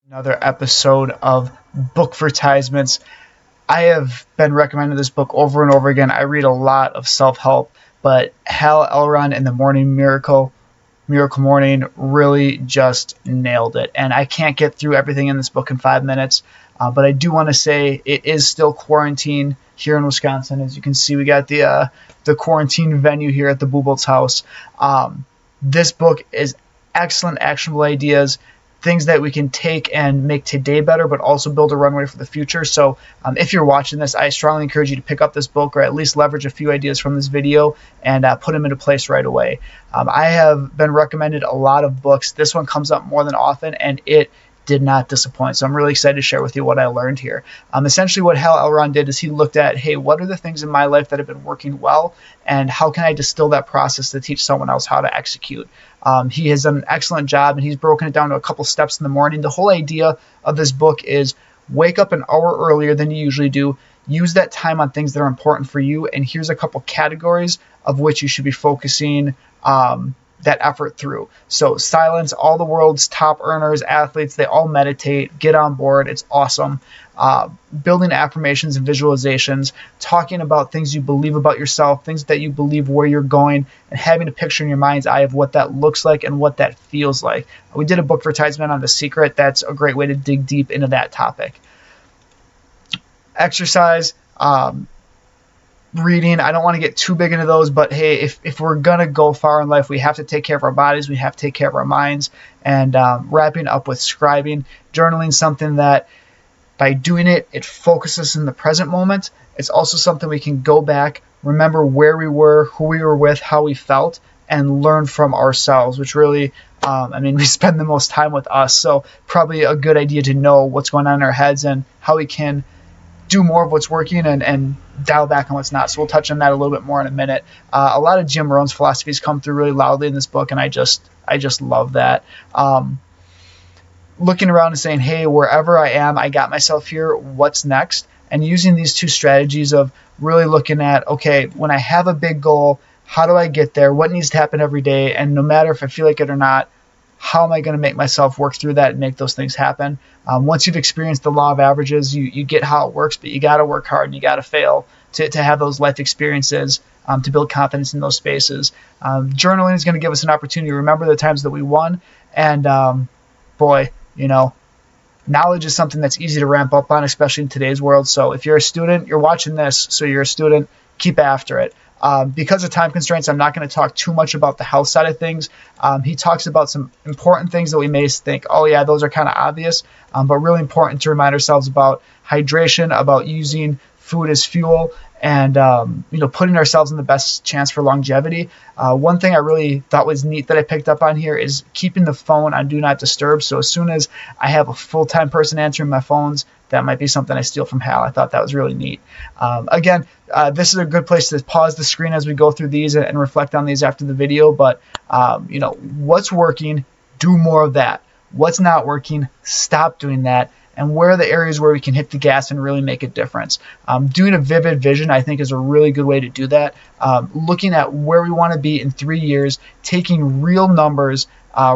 Another episode of bookvertisements. I have been recommending this book over and over again. I read a lot of self-help, but Hal Elrod and the Miracle Morning really just nailed it. And I can't get through everything in this book in 5 minutes, but I do want to say it is still quarantine here in Wisconsin. As you can see, we got the quarantine venue here at the Boobolt's house. This book is excellent, actionable ideas, things that we can take and make today better, but also build a runway for the future. So if you're watching this, I strongly encourage you to pick up this book or at least leverage a few ideas from this video and put them into place right away. I have been recommended a lot of books. This one comes up more than often, and it did not disappoint. So I'm really excited to share with you what I learned here. Essentially what Hal Elrod did is he looked at, hey, what are the things in my life that have been working well, and how can I distill that process to teach someone else how to execute? He has done an excellent job, and he's broken it down to a couple steps in the morning. The whole idea of this book is wake up an hour earlier than you usually do. Use that time on things that are important for you, and here's a couple categories of which you should be focusing that effort through. So silence, all the world's top earners, athletes, they all meditate. Get on board. It's awesome. Building affirmations and visualizations, talking about things you believe about yourself, things that you believe where you're going, and having a picture in your mind's eye of what that looks like and what that feels like. We did a bookvertisement on The Secret. That's a great way to dig deep into that topic. Exercise, reading, I don't want to get too big into those, but hey, if we're going to go far in life, we have to take care of our bodies, we have to take care of our minds, and wrapping up with scribing, journaling, something that by doing it, it focuses in the present moment. It's also something we can go back, remember where we were, who we were with, how we felt, and learn from ourselves, which really, we spend the most time with us, so probably a good idea to know what's going on in our heads and how we can do more of what's working and dial back on what's not. So we'll touch on that a little bit more in a minute. A lot of Jim Rohn's philosophies come through really loudly in this book, and I just love that. Looking around and saying, hey, wherever I am, I got myself here, what's next? And using these two strategies of really looking at, okay, when I have a big goal, how do I get there? What needs to happen every day? And no matter if I feel like it or not, how am I going to make myself work through that and make those things happen? Once you've experienced the law of averages, you get how it works, but you got to work hard and you got to fail to have those life experiences, to build confidence in those spaces. Journaling is going to give us an opportunity to remember the times that we won. And boy, knowledge is something that's easy to ramp up on, especially in today's world. So if you're a student, you're watching this, so you're a student, keep after it. Because of time constraints, I'm not going to talk too much about the health side of things. He talks about some important things that we may think, oh yeah, those are kind of obvious, but really important to remind ourselves about hydration, about using food as fuel, and putting ourselves in the best chance for longevity. One thing I really thought was neat that I picked up on here is keeping the phone on Do Not Disturb. So as soon as I have a full-time person answering my phones, that might be something I steal from Hal. I thought that was really neat. Again, this is a good place to pause the screen as we go through these and reflect on these after the video. But, what's working, do more of that. What's not working, stop doing that. And where are the areas where we can hit the gas and really make a difference? Doing a vivid vision, I think, is a really good way to do that. Looking at where we want to be in 3 years, taking real numbers,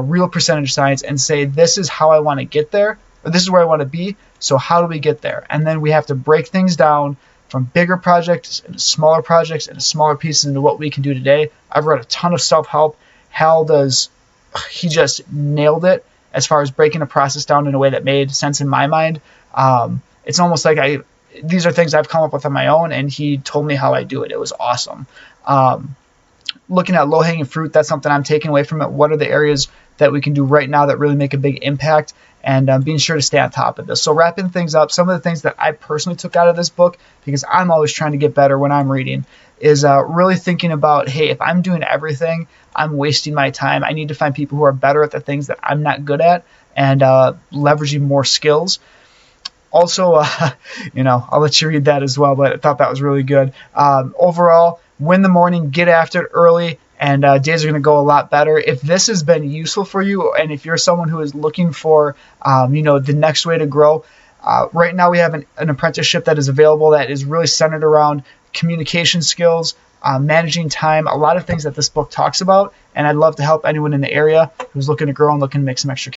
real percentage science, and say, this is how I want to get there, or this is where I want to be, so how do we get there? And then we have to break things down from bigger projects into smaller projects into smaller pieces into what we can do today. I've read a ton of self-help. Hal he just nailed it as far as breaking a process down in a way that made sense in my mind. It's almost like these are things I've come up with on my own, and he told me how I do it. It was awesome. Looking at low-hanging fruit, that's something I'm taking away from it. What are the areas that we can do right now that really make a big impact? And being sure to stay on top of this. So wrapping things up, some of the things that I personally took out of this book, because I'm always trying to get better when I'm reading, is really thinking about, hey, if I'm doing everything, I'm wasting my time. I need to find people who are better at the things that I'm not good at, and leveraging more skills. Also, I'll let you read that as well, but I thought that was really good. Overall, win the morning, get after it early, and days are going to go a lot better. If this has been useful for you, and if you're someone who is looking for, the next way to grow, right now we have an apprenticeship that is available that is really centered around communication skills, managing time, a lot of things that this book talks about. And I'd love to help anyone in the area who's looking to grow and looking to make some extra